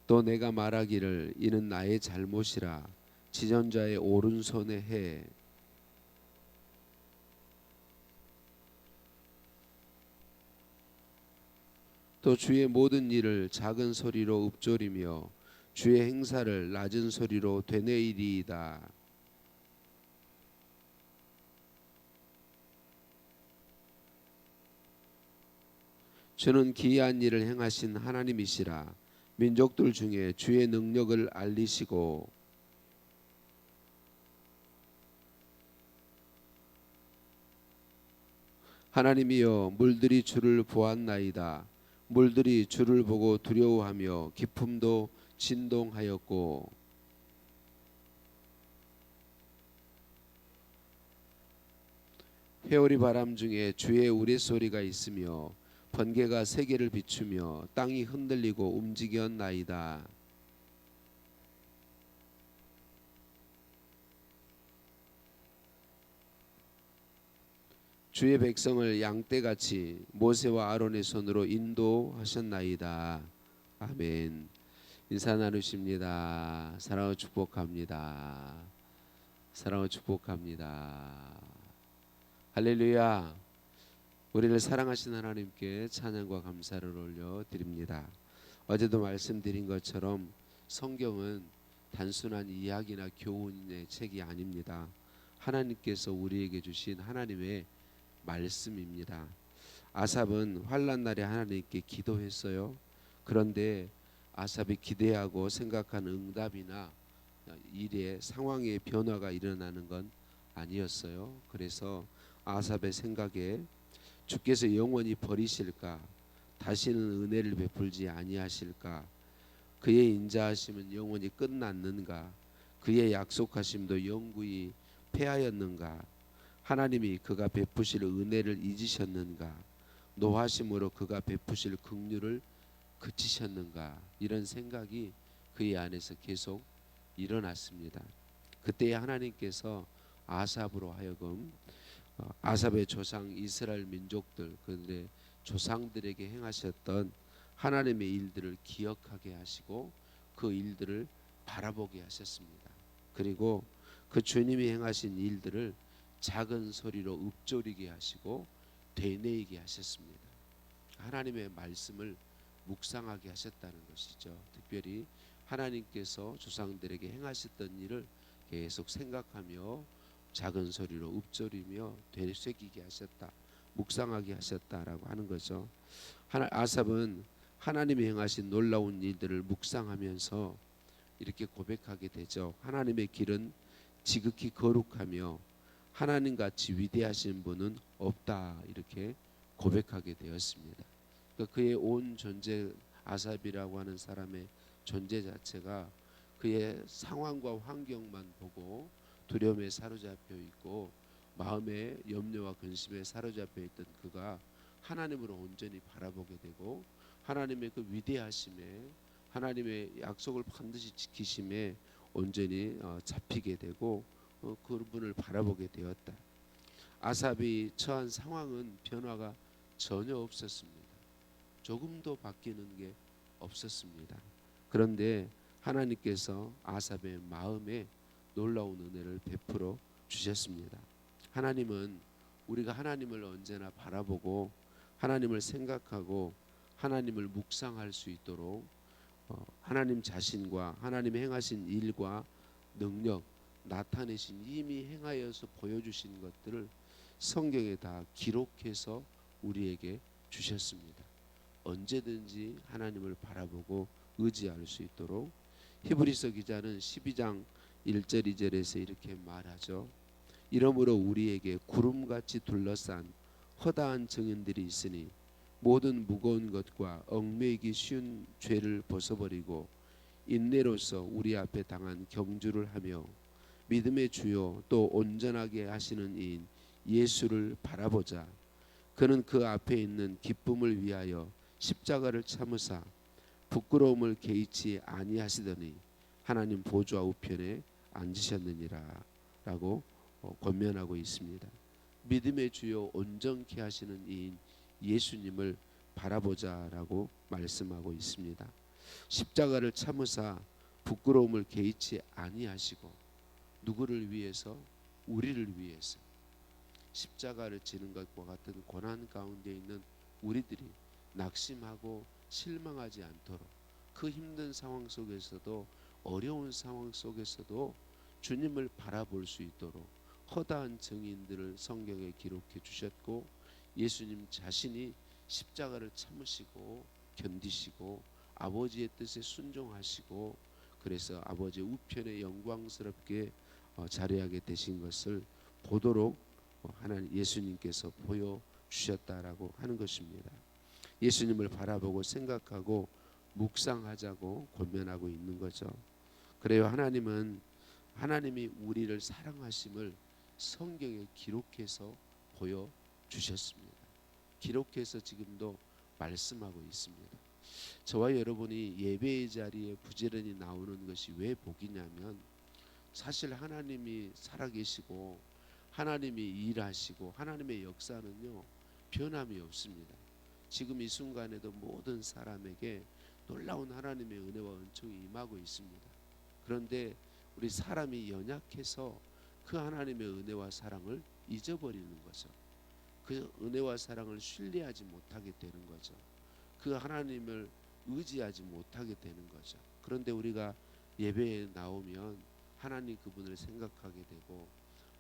또 내가 말하기를 이는 나의 잘못이라 지존자의 오른손에 해. 또 주의 모든 일을 작은 소리로 읊조리며 주의 행사를 낮은 소리로 되뇌이리이다. 주는 기이한 일을 행하신 하나님이시라. 민족들 중에 주의 능력을 알리시고 하나님이여 물들이 주를 보았나이다. 물들이 주를 보고 두려워하며 깊음도 진동하였고 회오리 바람 중에 주의 우레소리가 있으며 번개가 세계를 비추며 땅이 흔들리고 움직였나이다. 주의 백성을 양떼같이 모세와 아론의 손으로 인도하셨나이다. 아멘. 인사 나누십니다. 사랑을 축복합니다. 사랑을 축복합니다. 할렐루야. 우리를 사랑하신 하나님께 찬양과 감사를 올려드립니다. 어제도 말씀드린 것처럼 성경은 단순한 이야기나 교훈의 책이 아닙니다. 하나님께서 우리에게 주신 하나님의 말씀입니다. 아삽은 환난 날에 하나님께 기도했어요. 그런데 아삽이 기대하고 생각한 응답이나 일의 상황의 변화가 일어나는 건 아니었어요. 그래서 아삽의 생각에 주께서 영원히 버리실까? 다시는 은혜를 베풀지 아니하실까? 그의 인자하심은 영원히 끝났는가? 그의 약속하심도 영구히 패하였는가? 하나님이 그가 베푸실 은혜를 잊으셨는가? 노하심으로 그가 베푸실 긍휼을 그치셨는가? 이런 생각이 그의 안에서 계속 일어났습니다. 그때 하나님께서 아삽으로 하여금 아삽의 조상 이스라엘 민족들 그들의 조상들에게 행하셨던 하나님의 일들을 기억하게 하시고 그 일들을 바라보게 하셨습니다. 그리고 그 주님이 행하신 일들을 작은 소리로 읊조리게 하시고 되뇌이게 하셨습니다. 하나님의 말씀을 묵상하게 하셨다는 것이죠. 특별히 하나님께서 조상들에게 행하셨던 일을 계속 생각하며 작은 소리로 읊조리며 되새기게 하셨다, 묵상하게 하셨다라고 하는 거죠. 아삽은 하나님이 행하신 놀라운 일들을 묵상하면서 이렇게 고백하게 되죠. 하나님의 길은 지극히 거룩하며 하나님같이 위대하신 분은 없다, 이렇게 고백하게 되었습니다. 그러니까 그의 온 존재, 아삽이라고 하는 사람의 존재 자체가 그의 상황과 환경만 보고 두려움에 사로잡혀 있고 마음의 염려와 근심에 사로잡혀 있던 그가 하나님으로 온전히 바라보게 되고 하나님의 그 위대하심에, 하나님의 약속을 반드시 지키심에 온전히 잡히게 되고 그분을 바라보게 되었다. 아삽이 처한 상황은 변화가 전혀 없었습니다. 조금도 바뀌는 게 없었습니다. 그런데 하나님께서 아삽의 마음에 놀라운 은혜를 베풀어 주셨습니다. 하나님은 우리가 하나님을 언제나 바라보고 하나님을 생각하고 하나님을 묵상할 수 있도록 하나님 자신과 하나님 행하신 일과 능력, 나타내신 이미 행하여서 보여주신 것들을 성경에 다 기록해서 우리에게 주셨습니다. 언제든지 하나님을 바라보고 의지할 수 있도록. 히브리서 기자는 12장 1절 2절에서 이렇게 말하죠. 이러므로 우리에게 구름같이 둘러싼 허다한 증인들이 있으니 모든 무거운 것과 얽매이기 쉬운 죄를 벗어버리고 인내로서 우리 앞에 당한 경주를 하며 믿음의 주요 또 온전하게 하시는 이인 예수를 바라보자. 그는 그 앞에 있는 기쁨을 위하여 십자가를 참으사 부끄러움을 개의치 아니하시더니 하나님 보좌 우편에 앉으셨느니라 라고 권면하고 있습니다. 믿음의 주요 온전케 하시는 이인 예수님을 바라보자라고 말씀하고 있습니다. 십자가를 참으사 부끄러움을 개의치 아니하시고 누구를 위해서? 우리를 위해서. 십자가를 지는 것과 같은 고난 가운데 있는 우리들이 낙심하고 실망하지 않도록 그 힘든 상황 속에서도 어려운 상황 속에서도 주님을 바라볼 수 있도록 허다한 증인들을 성경에 기록해 주셨고 예수님 자신이 십자가를 참으시고 견디시고 아버지의 뜻에 순종하시고 그래서 아버지의 우편에 영광스럽게 자리하게 되신 것을 보도록 하나님 예수님께서 보여주셨다라고 하는 것입니다. 예수님을 바라보고 생각하고 묵상하자고 권면하고 있는 거죠. 그래요. 하나님이 우리를 사랑하심을 성경에 기록해서 보여주셨습니다. 기록해서 지금도 말씀하고 있습니다. 저와 여러분이 예배의 자리에 부지런히 나오는 것이 왜 복이냐면 사실 하나님이 살아계시고 하나님이 일하시고 하나님의 역사는요 변함이 없습니다. 지금 이 순간에도 모든 사람에게 놀라운 하나님의 은혜와 은총이 임하고 있습니다. 그런데 우리 사람이 연약해서 그 하나님의 은혜와 사랑을 잊어버리는 거죠. 그 은혜와 사랑을 신뢰하지 못하게 되는 거죠. 그 하나님을 의지하지 못하게 되는 거죠. 그런데 우리가 예배에 나오면 하나님 그분을 생각하게 되고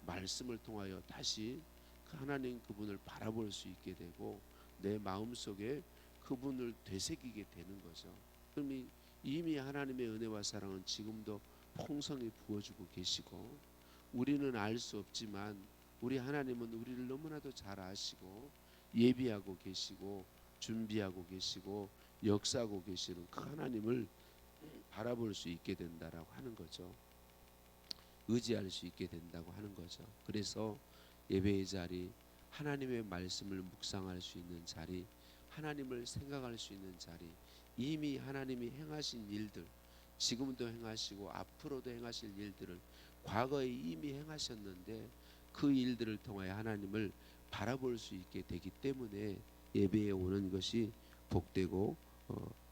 말씀을 통하여 다시 그 하나님 그분을 바라볼 수 있게 되고 내 마음속에 그분을 되새기게 되는 거죠. 그럼 이미 하나님의 은혜와 사랑은 지금도 풍성히 부어주고 계시고 우리는 알 수 없지만 우리 하나님은 우리를 너무나도 잘 아시고 예비하고 계시고 준비하고 계시고 역사하고 계시는 그 하나님을 바라볼 수 있게 된다라고 하는 거죠. 의지할 수 있게 된다고 하는 거죠. 그래서 예배의 자리, 하나님의 말씀을 묵상할 수 있는 자리, 하나님을 생각할 수 있는 자리, 이미 하나님이 행하신 일들, 지금도 행하시고 앞으로도 행하실 일들을 과거에 이미 행하셨는데 그 일들을 통하여 하나님을 바라볼 수 있게 되기 때문에 예배에 오는 것이 복되고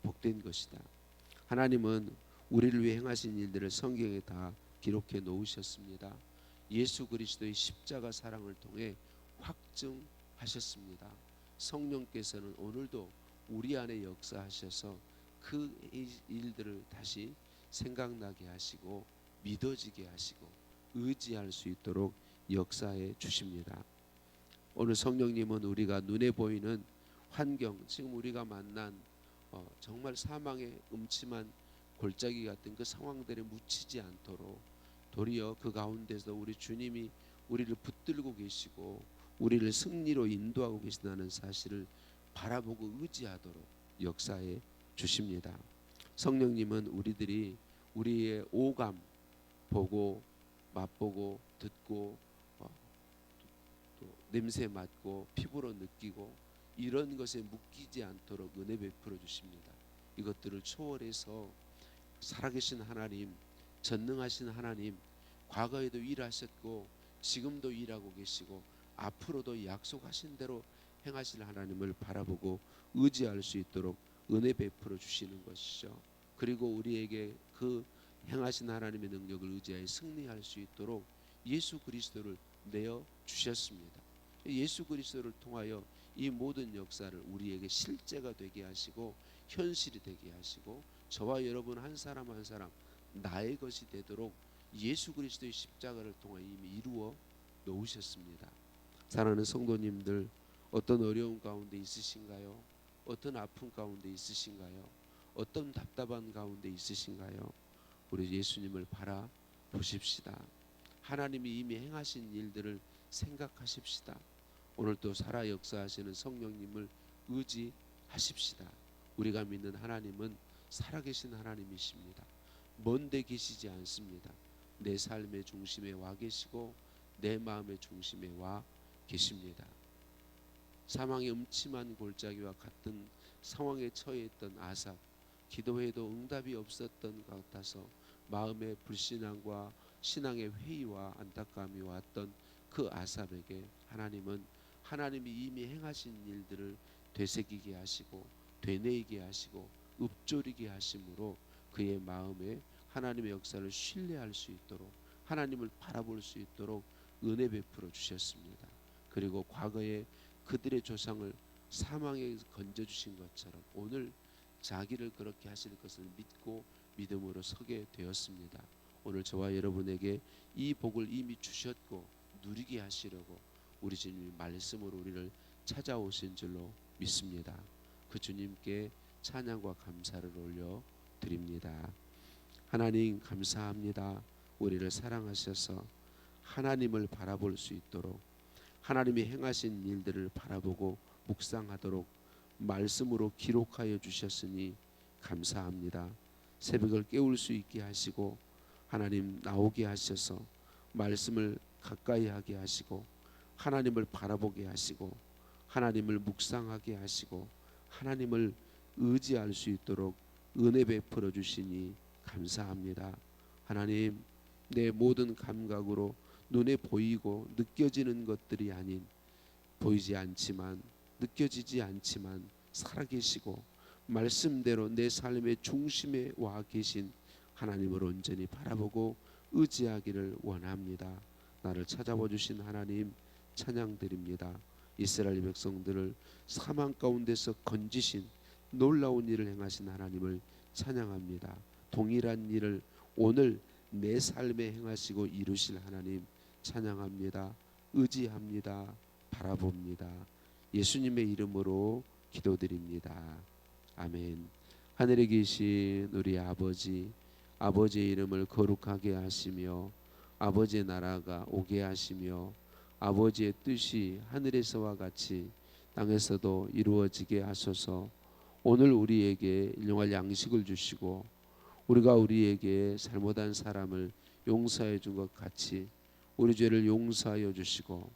복된 것이다. 하나님은 우리를 위해 행하신 일들을 성경에 다 기록해 놓으셨습니다. 예수 그리스도의 십자가 사랑을 통해 확증하셨습니다. 성령께서는 오늘도 우리 안에 역사하셔서 그 일들을 다시 생각나게 하시고 믿어지게 하시고 의지할 수 있도록 역사해 주십니다. 오늘 성령님은 우리가 눈에 보이는 환경, 지금 우리가 만난 정말 사망의 음침한 골짜기 같은 그 상황들에 묻히지 않도록 도리어 그 가운데서 우리 주님이 우리를 붙들고 계시고 우리를 승리로 인도하고 계신다는 사실을 바라보고 의지하도록 역사해 주십니다. 성령님은 우리들이 우리의 오감, 보고 맛보고 듣고 또 냄새 맡고 피부로 느끼고 이런 것에 묶이지 않도록 은혜 베풀어 주십니다. 이것들을 초월해서 살아계신 하나님, 전능하신 하나님, 과거에도 일하셨고 지금도 일하고 계시고 앞으로도 약속하신 대로 행하실 하나님을 바라보고 의지할 수 있도록 은혜 베풀어 주시는 것이죠. 그리고 우리에게 그 행하신 하나님의 능력을 의지하여 승리할 수 있도록 예수 그리스도를 내어 주셨습니다. 예수 그리스도를 통하여 이 모든 역사를 우리에게 실제가 되게 하시고 현실이 되게 하시고 저와 여러분 한 사람 한 사람 나의 것이 되도록 예수 그리스도의 십자가를 통해 이미 이루어 놓으셨습니다. 사랑하는 성도님들, 어떤 어려움 가운데 있으신가요? 어떤 아픔 가운데 있으신가요? 어떤 답답한 가운데 있으신가요? 우리 예수님을 바라보십시다. 하나님이 이미 행하신 일들을 생각하십시다. 오늘 또 살아 역사하시는 성령님을 의지하십시다. 우리가 믿는 하나님은 살아계신 하나님이십니다. 먼데 계시지 않습니다. 내 삶의 중심에 와 계시고 내 마음의 중심에 와 계십니다. 사망의 음침한 골짜기와 같은 상황에 처해 있던 아삽, 기도해도 응답이 없었던 것 같아서 마음의 불신앙과 신앙의 회의와 안타까움이 왔던 그 아삽에게 하나님은 하나님이 이미 행하신 일들을 되새기게 하시고 되뇌이게 하시고 읊조리게 하심으로 그의 마음에 하나님의 역사를 신뢰할 수 있도록, 하나님을 바라볼 수 있도록 은혜 베풀어 주셨습니다. 그리고 과거에 그들의 조상을 사망에 건져 주신 것처럼 오늘 자기를 그렇게 하실 것을 믿고 믿음으로 서게 되었습니다. 오늘 저와 여러분에게 이 복을 이미 주셨고 누리게 하시려고 우리 주님이 말씀으로 우리를 찾아오신 줄로 믿습니다. 그 주님께 찬양과 감사를 올려 드립니다. 하나님 감사합니다. 우리를 사랑하셔서 하나님을 바라볼 수 있도록, 하나님이 행하신 일들을 바라보고 묵상하도록 말씀으로 기록하여 주셨으니 감사합니다. 새벽을 깨울 수 있게 하시고 하나님 나오게 하셔서 말씀을 가까이 하게 하시고 하나님을 바라보게 하시고 하나님을 묵상하게 하시고 하나님을 의지할 수 있도록 은혜 베풀어 주시니 감사합니다. 하나님, 내 모든 감각으로 눈에 보이고 느껴지는 것들이 아닌, 보이지 않지만 느껴지지 않지만 살아계시고 말씀대로 내 삶의 중심에 와 계신 하나님을 온전히 바라보고 의지하기를 원합니다. 나를 찾아와 주신 하나님 찬양드립니다. 이스라엘 백성들을 사망 가운데서 건지신 놀라운 일을 행하신 하나님을 찬양합니다. 동일한 일을 오늘 내 삶에 행하시고 이루실 하나님 찬양합니다. 의지합니다. 바라봅니다. 예수님의 이름으로 기도드립니다. 아멘. 하늘에 계신 우리 아버지, 아버지의 이름을 거룩하게 하시며 아버지의 나라가 오게 하시며 아버지의 뜻이 하늘에서와 같이 땅에서도 이루어지게 하소서. 오늘 우리에게 일용할 양식을 주시고 우리가 우리에게 잘못한 사람을 용서해 준 것 같이 우리 죄를 용서하여 주시고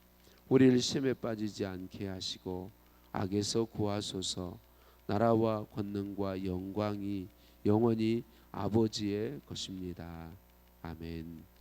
우리를 시험에 빠지지 않게 하시고 악에서 구하소서. 나라와 권능과 영광이 영원히 아버지의 것입니다. 아멘.